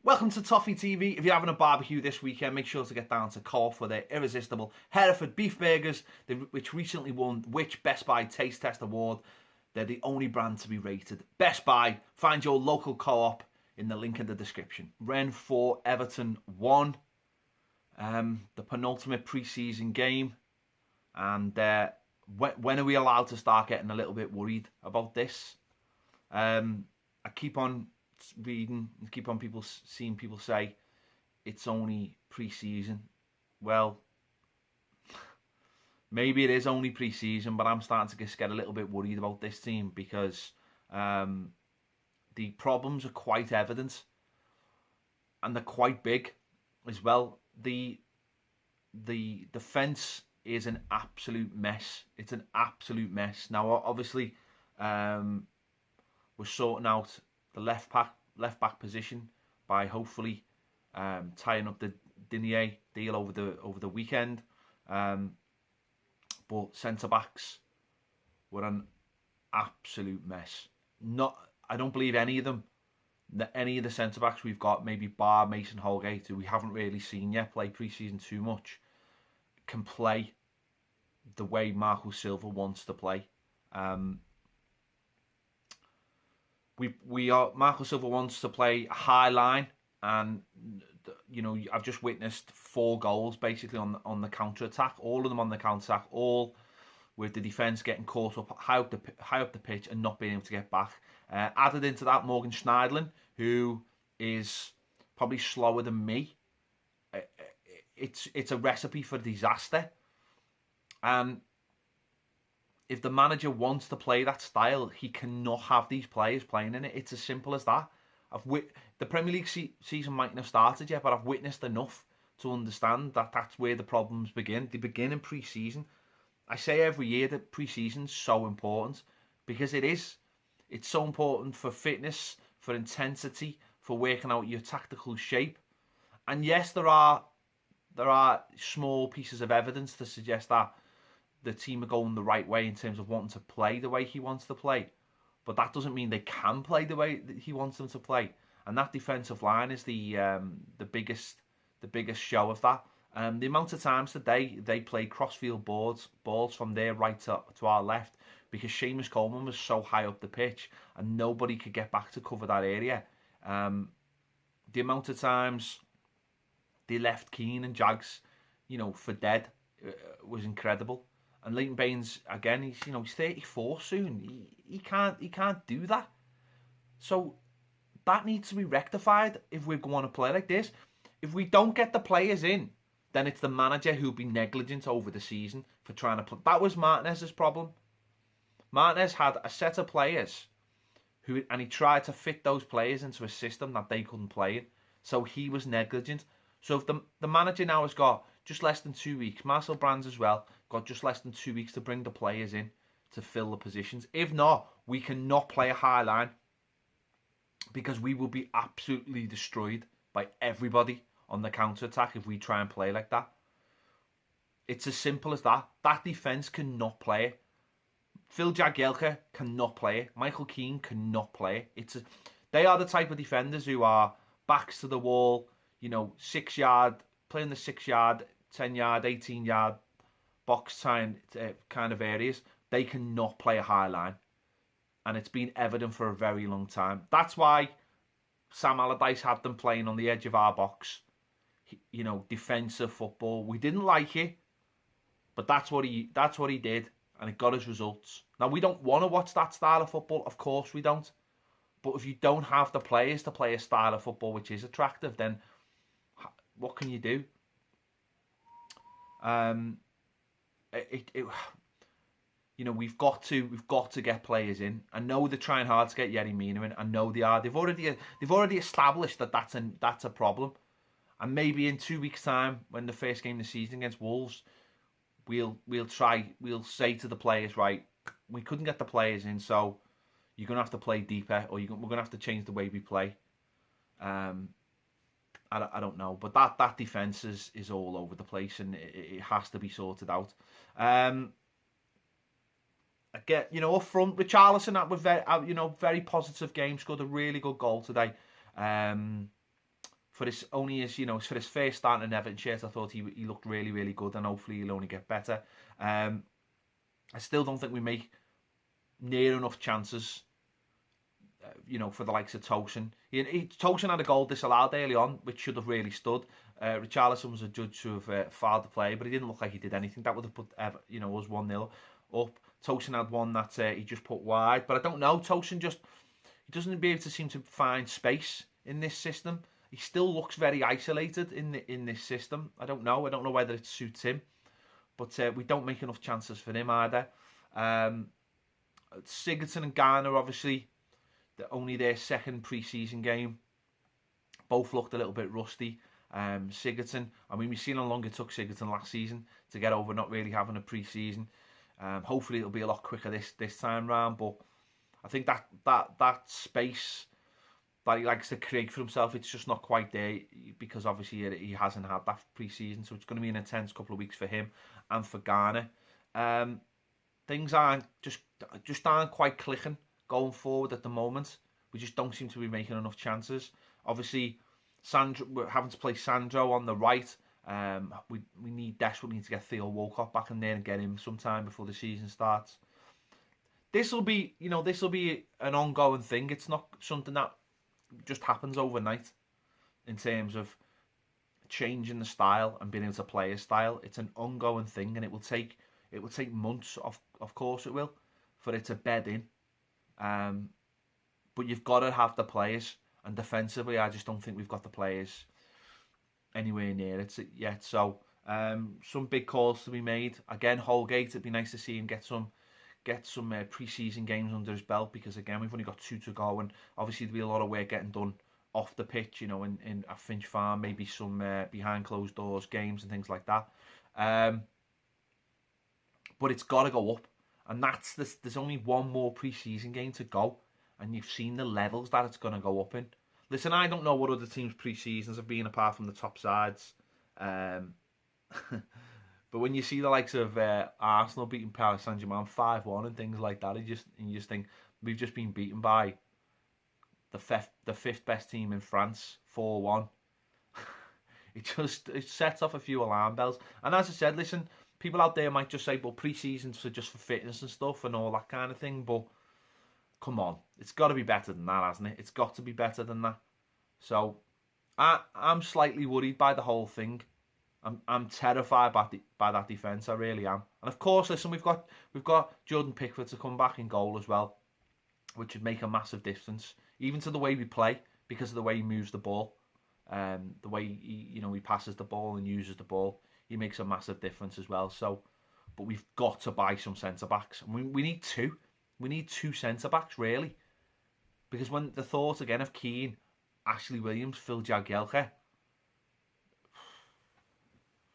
Welcome to Toffee TV. If you're having a barbecue this weekend, make sure to get down to Co-op for their Irresistible Hereford Beef Burgers, which recently won which Best Buy Taste Test Award. They're the only brand to be rated Best Buy. Find your local Co-op in the link in the description. Rennes 4, Everton 1. The penultimate pre-season game. And when are we allowed to start getting a little bit worried about this? I keep on reading, keep on seeing people say it's only pre-season. Well, maybe it is only pre-season, but I'm starting to get a little bit worried about this team because the problems are quite evident and they're quite big as well. The defence is an absolute mess. It's an absolute mess. Now, obviously, we're sorting out the left back position by hopefully tying up the Rennais deal over the weekend. But centre backs were an absolute mess. I don't believe any of them. Any of the centre backs we've got, maybe bar Mason Holgate, who we haven't really seen yet play pre-season too much, can play the way Marco Silva wants to play. Marco Silva wants to play a high line, and I've just witnessed 4 goals basically on the counter attack. All of them on the counter attack, all with the defence getting caught up high up the pitch and not being able to get back. Added into that, Morgan Schneiderlin, who is probably slower than me. It's a recipe for disaster, and if the manager wants to play that style, he cannot have these players playing in it. It's as simple as that. The Premier League season mightn't have started yet, but I've witnessed enough to understand that that's where the problems begin. They begin in pre-season. I say every year that pre-season's so important because it is. It's so important for fitness, for intensity, for working out your tactical shape. And yes, there are small pieces of evidence to suggest that the team are going the right way in terms of wanting to play the way he wants to play. But that doesn't mean they can play the way that he wants them to play. And that defensive line is the biggest show of that. The amount of times today they played crossfield balls from their right to our left because Seamus Coleman was so high up the pitch and nobody could get back to cover that area. The amount of times they left Keane and Jags, for dead was incredible. And Leighton Baines, again, he's 34 soon. He can't do that. So that needs to be rectified if we're going to play like this. If we don't get the players in, then it's the manager who'll be negligent over the season for trying to play. That was Martinez's problem. Martinez had a set of players and he tried to fit those players into a system that they couldn't play in. So he was negligent. So if the manager now has got just less than 2 weeks, Marcel Brands as well, got just less than 2 weeks to bring the players in to fill the positions. If not, we cannot play a high line because we will be absolutely destroyed by everybody on the counter-attack if we try and play like that. It's as simple as that. That defence cannot play it. Phil Jagielka cannot play it. Michael Keane cannot play it. They are the type of defenders who are backs to the wall, 6 yard, playing the 6 yard, 10 yard, 18 yard box time kind of areas. They cannot play a high line. And it's been evident for a very long time. That's why Sam Allardyce had them playing on the edge of our box. Defensive football. We didn't like it, but that's what he did, and it got us results. Now, we don't want to watch that style of football. Of course we don't. But if you don't have the players to play a style of football which is attractive, then what can you do? We've got to get players in. I know they're trying hard to get Yerry Mina in. I know they are. They've already established that that's a problem. And maybe in 2 weeks' time, when the first game of the season against Wolves, we'll say to the players, right, we couldn't get the players in, so you're gonna have to play deeper, or we're gonna have to change the way we play. I don't know, but that defense is all over the place, and it has to be sorted out. Again, up front, Richarlison, that was very positive game. Scored a really good goal today. for his for his first start in Everton shirt, I thought he looked really, really good, and hopefully he'll only get better. I still don't think we make near enough chances, for the likes of Tosin. Tosin had a goal disallowed early on, which should have really stood. Richarlison was adjudged to have fouled the play, but he didn't look like he did anything. That would have put us 1-0 up. Tosin had one that he just put wide, but I don't know. Tosin he doesn't seem to find space in this system. He still looks very isolated in this system. I don't know whether it suits him, but we don't make enough chances for him either. Sigurdsson and Garner, obviously, only their second pre-season game. Both looked a little bit rusty. Sigurdsson, we've seen how long it took Sigurdsson last season to get over not really having a pre-season. Hopefully it'll be a lot quicker this time round, but I think that space that he likes to create for himself, it's just not quite there, because obviously he hasn't had that pre-season, so it's going to be an intense couple of weeks for him and for Garner. Things aren't quite clicking going forward at the moment. We just don't seem to be making enough chances. Obviously, we're having to play Sandro on the right. We desperately need to get Theo Walcott back in there and get him sometime before the season starts. This will be an ongoing thing. It's not something that just happens overnight in terms of changing the style and being able to play a style. It's an ongoing thing, and it will take months. Of course it will, for it to bed in. But you've got to have the players, and defensively, I just don't think we've got the players anywhere near it yet. So some big calls to be made. Again, Holgate, it'd be nice to see him get some pre-season games under his belt, because again, we've only got 2 to go, and obviously there'll be a lot of work getting done off the pitch, in at Finch Farm, maybe some behind closed doors games and things like that. But it's got to go up, and there's only one more pre-season game to go, and you've seen the levels that it's going to go up in. Listen, I don't know what other teams' pre-seasons have been apart from the top sides. But when you see the likes of Arsenal beating Paris Saint-Germain 5-1 and things like that, you just think we've just been beaten by the fifth best team in France 4-1. It sets off a few alarm bells. And as I said, listen, people out there might just say, well, pre-seasons are just for fitness and stuff and all that kind of thing. But come on, it's got to be better than that, hasn't it? It's got to be better than that. So I'm slightly worried by the whole thing. I'm terrified by that defence. I really am. And of course, listen, we've got Jordan Pickford to come back in goal as well, which would make a massive difference, even to the way we play, because of the way he moves the ball, the way he passes the ball and uses the ball. He makes a massive difference as well. So, but we've got to buy some centre backs. We need 2. We need 2 centre backs really, because when the thought again of Keane, Ashley Williams, Phil Jagielka,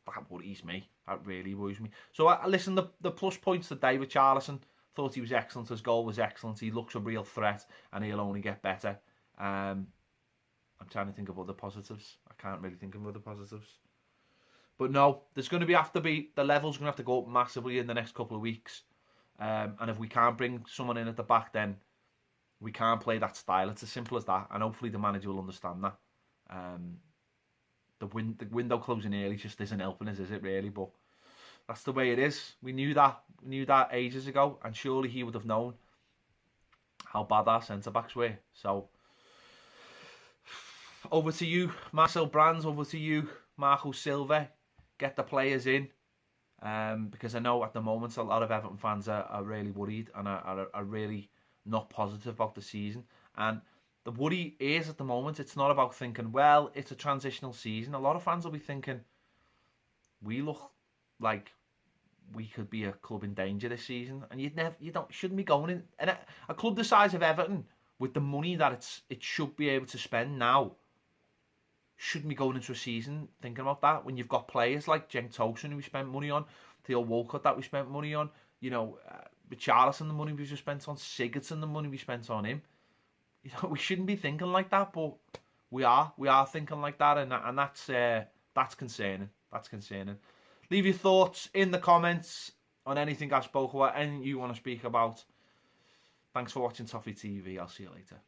that worries me. That really worries me. So listen, the plus points today with Richarlison, thought he was excellent. His goal was excellent. He looks a real threat, and he'll only get better. I'm trying to think of other positives. I can't really think of other positives. But no, there's going to be the level's going to have to go up massively in the next couple of weeks. And if we can't bring someone in at the back, then we can't play that style. It's as simple as that. And hopefully the manager will understand that. The window closing early just isn't helping us, is it really? But that's the way it is. We knew that. We knew that ages ago, and surely he would have known how bad our centre backs were. So over to you, Marcel Brands. Over to you, Marco Silva. Get the players in, because I know at the moment a lot of Everton fans are really worried and are really not positive about the season. And the worry is at the moment, it's not about thinking, well, it's a transitional season. A lot of fans will be thinking, we look like we could be a club in danger this season, and shouldn't be going in. And a club the size of Everton, with the money that it should be able to spend now, shouldn't be going into a season thinking about that. When you've got players like Cenk Tosun, who we spent money on, Theo Walcott that we spent money on, Richarlison, the money we just spent on, Sigurdsson, the money we spent on him. We shouldn't be thinking like that, but we are thinking like that, and that's concerning. That's concerning. Leave your thoughts in the comments on anything I spoke about, anything you want to speak about. Thanks for watching Toffee TV. I'll see you later.